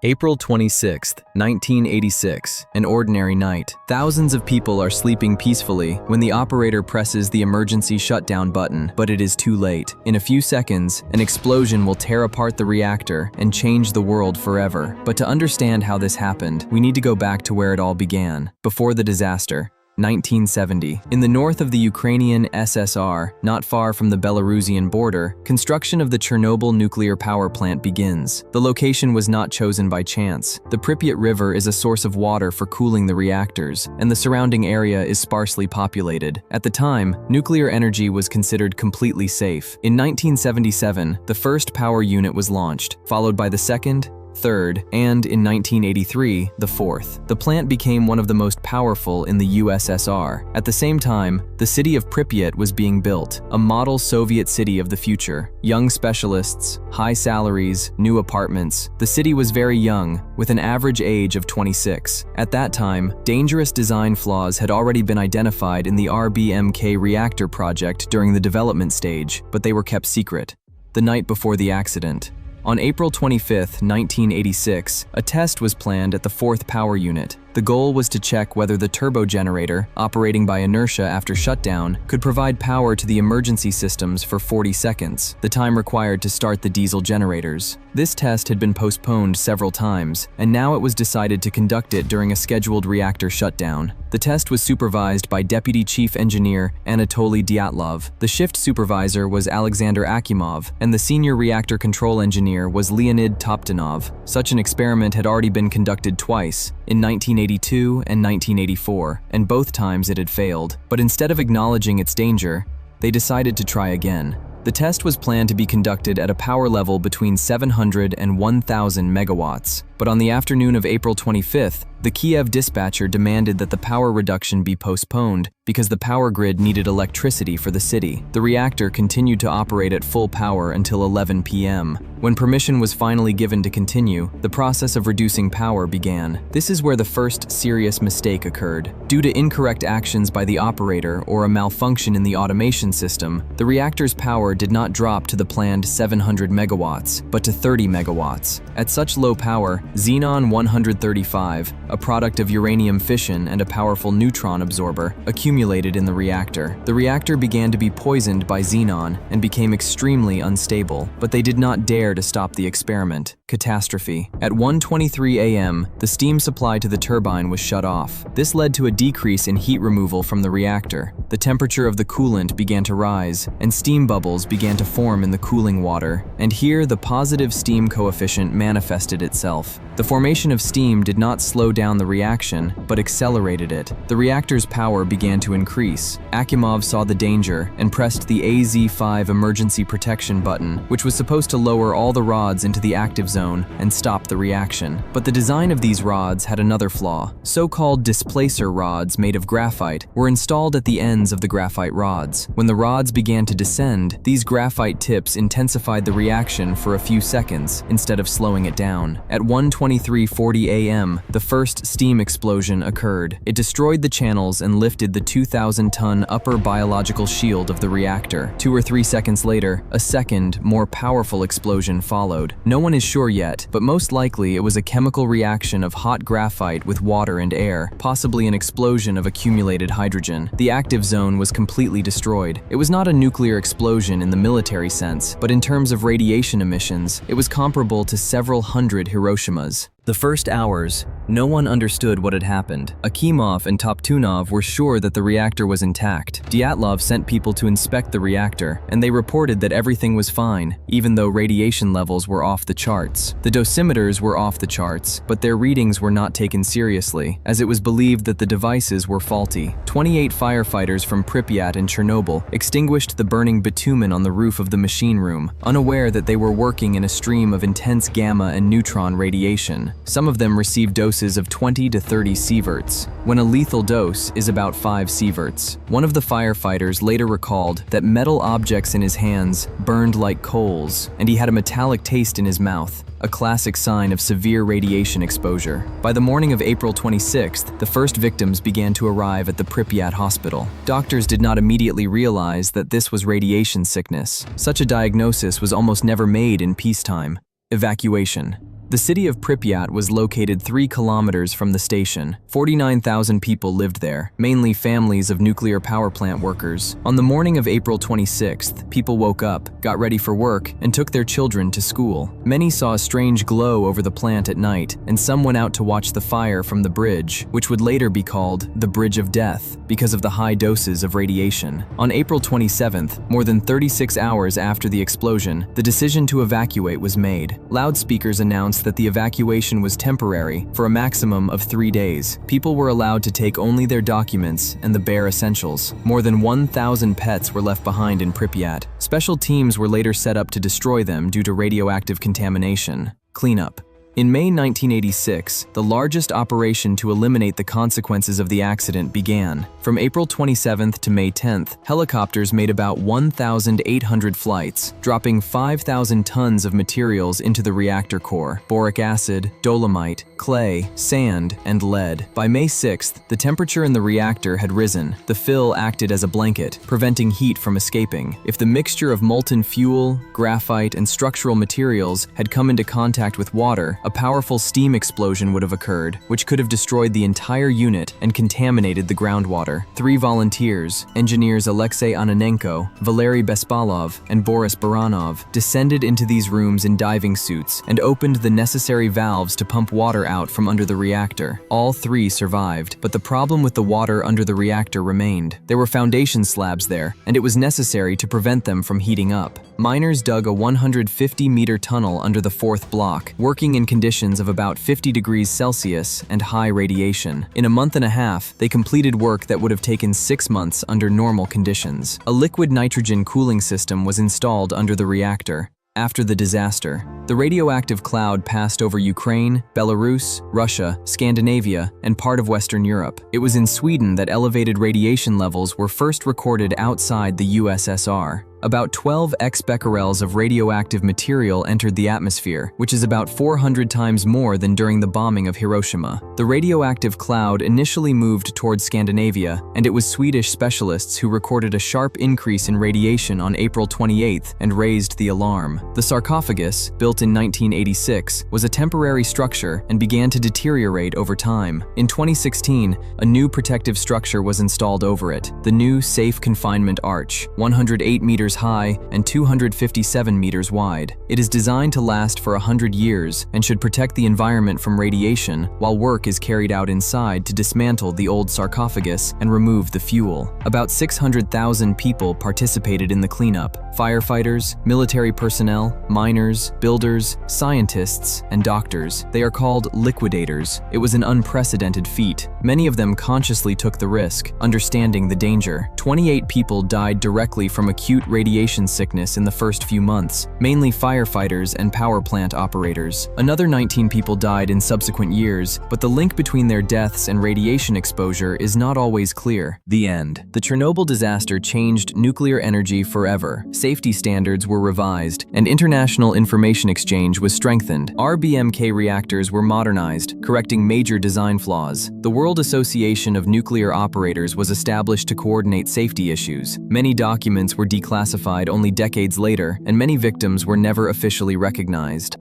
April 26, 1986, an ordinary night. Thousands of people are sleeping peacefully when the operator presses the emergency shutdown button, but it is too late. In a few seconds, an explosion will tear apart the reactor and change the world forever. But to understand how this happened, we need to go back to where it all began, before the disaster. 1970. In the north of the Ukrainian SSR, not far from the Belarusian border, construction of the Chernobyl nuclear power plant begins. The location was not chosen by chance. The Pripyat River is a source of water for cooling the reactors, and the surrounding area is sparsely populated. At the time, nuclear energy was considered completely safe. In 1977, the first power unit was launched, followed by the second, third, and in 1983, the fourth. The plant became one of the most powerful in the USSR. At the same time, the city of Pripyat was being built, a model Soviet city of the future. Young specialists, high salaries, new apartments. The city was very young, with an average age of 26. At that time, dangerous design flaws had already been identified in the RBMK reactor project during the development stage, but they were kept secret. The night before the accident, on April 25, 1986, a test was planned at the fourth power unit. The goal was to check whether the turbo generator, operating by inertia after shutdown, could provide power to the emergency systems for 40 seconds, the time required to start the diesel generators. This test had been postponed several times, and now it was decided to conduct it during a scheduled reactor shutdown. The test was supervised by Deputy Chief Engineer Anatoly Dyatlov. The shift supervisor was Alexander Akimov, and the senior reactor control engineer was Leonid Toptanov. Such an experiment had already been conducted twice, in 1982 and 1984, and both times it had failed. But instead of acknowledging its danger, they decided to try again. The test was planned to be conducted at a power level between 700 and 1,000 megawatts. But on the afternoon of April 25th, the Kiev dispatcher demanded that the power reduction be postponed because the power grid needed electricity for the city. The reactor continued to operate at full power until 11 p.m. When permission was finally given to continue, the process of reducing power began. This is where the first serious mistake occurred. Due to incorrect actions by the operator or a malfunction in the automation system, the reactor's power did not drop to the planned 700 megawatts, but to 30 megawatts. At such low power, xenon-135, a product of uranium fission and a powerful neutron absorber, accumulated in the reactor. The reactor began to be poisoned by xenon and became extremely unstable, but they did not dare to stop the experiment. Catastrophe. At 1:23 a.m., the steam supply to the turbine was shut off. This led to a decrease in heat removal from the reactor. The temperature of the coolant began to rise, and steam bubbles began to form in the cooling water. And here, the positive steam coefficient manifested itself. The formation of steam did not slow down the reaction, but accelerated it. The reactor's power began to increase. Akimov saw the danger and pressed the AZ-5 emergency protection button, which was supposed to lower all the rods into the active zone and stop the reaction. But the design of these rods had another flaw. So-called displacer rods made of graphite were installed at the ends of the graphite rods. When the rods began to descend, these graphite tips intensified the reaction for a few seconds instead of slowing it down. At 1:23:40 a.m., the first steam explosion occurred. It destroyed the channels and lifted the 2,000-ton upper biological shield of the reactor. 2 or 3 seconds later, a second, more powerful explosion followed. No one is sure yet, but most likely it was a chemical reaction of hot graphite with water and air, possibly an explosion of accumulated hydrogen. The active zone was completely destroyed. It was not a nuclear explosion in the military sense, but in terms of radiation emissions, it was comparable to several hundred Hiroshimas. The first hours, no one understood what had happened. Akimov and Toptunov were sure that the reactor was intact. Dyatlov sent people to inspect the reactor, and they reported that everything was fine, even though radiation levels were off the charts. The dosimeters were off the charts, but their readings were not taken seriously, as it was believed that the devices were faulty. 28 firefighters from Pripyat and Chernobyl extinguished the burning bitumen on the roof of the machine room, unaware that they were working in a stream of intense gamma and neutron radiation. Some of them received doses of 20 to 30 sieverts, when a lethal dose is about 5 sieverts. One of the firefighters later recalled that metal objects in his hands burned like coals, and he had a metallic taste in his mouth, a classic sign of severe radiation exposure. By the morning of April 26th, the first victims began to arrive at the Pripyat hospital. Doctors did not immediately realize that this was radiation sickness. Such a diagnosis was almost never made in peacetime. Evacuation. The city of Pripyat was located 3 kilometers from the station. 49,000 people lived there, mainly families of nuclear power plant workers. On the morning of April 26th, people woke up, got ready for work, and took their children to school. Many saw a strange glow over the plant at night, and some went out to watch the fire from the bridge, which would later be called the Bridge of Death because of the high doses of radiation. On April 27th, more than 36 hours after the explosion, the decision to evacuate was made. Loudspeakers announced that the evacuation was temporary for a maximum of 3 days. People were allowed to take only their documents and the bare essentials. More than 1,000 pets were left behind in Pripyat. Special teams were later set up to destroy them due to radioactive contamination. Cleanup. In May 1986, the largest operation to eliminate the consequences of the accident began. From April 27th to May 10th, helicopters made about 1,800 flights, dropping 5,000 tons of materials into the reactor core: boric acid, dolomite, clay, sand, and lead. By May 6th, the temperature in the reactor had risen. The fill acted as a blanket, preventing heat from escaping. If the mixture of molten fuel, graphite, and structural materials had come into contact with water, a powerful steam explosion would have occurred, which could have destroyed the entire unit and contaminated the groundwater. 3 volunteers, engineers Alexei Ananenko, Valery Bespalov, and Boris Baranov, descended into these rooms in diving suits and opened the necessary valves to pump water out from under the reactor. All 3 survived, but the problem with the water under the reactor remained. There were foundation slabs there, and it was necessary to prevent them from heating up. Miners dug a 150-meter tunnel under the 4th block, working in conditions of about 50 degrees Celsius and high radiation. In a month and a half, they completed work that would have taken 6 months under normal conditions. A liquid nitrogen cooling system was installed under the reactor. After the disaster, the radioactive cloud passed over Ukraine, Belarus, Russia, Scandinavia, and part of Western Europe. It was in Sweden that elevated radiation levels were first recorded outside the USSR. About 12 ex-becquerels of radioactive material entered the atmosphere, which is about 400 times more than during the bombing of Hiroshima. The radioactive cloud initially moved towards Scandinavia, and it was Swedish specialists who recorded a sharp increase in radiation on April 28th and raised the alarm. The sarcophagus, built in 1986, was a temporary structure and began to deteriorate over time. In 2016, a new protective structure was installed over it, the new safe confinement arch, 108 meters high and 257 meters wide. It is designed to last for 100 years and should protect the environment from radiation while work is carried out inside to dismantle the old sarcophagus and remove the fuel. About 600,000 people participated in the cleanup: firefighters, military personnel, miners, builders, scientists, and doctors. They are called liquidators. It was an unprecedented feat. Many of them consciously took the risk, understanding the danger. 28 people died directly from acute radiation sickness in the first few months, mainly firefighters and power plant operators. Another 19 people died in subsequent years, but the link between their deaths and radiation exposure is not always clear. The end. The Chernobyl disaster changed nuclear energy forever. Safety standards were revised, and international information exchange was strengthened. RBMK reactors were modernized, correcting major design flaws. The World Association of Nuclear Operators was established to coordinate safety issues. Many documents were declassified only decades later, and many victims were never officially recognized.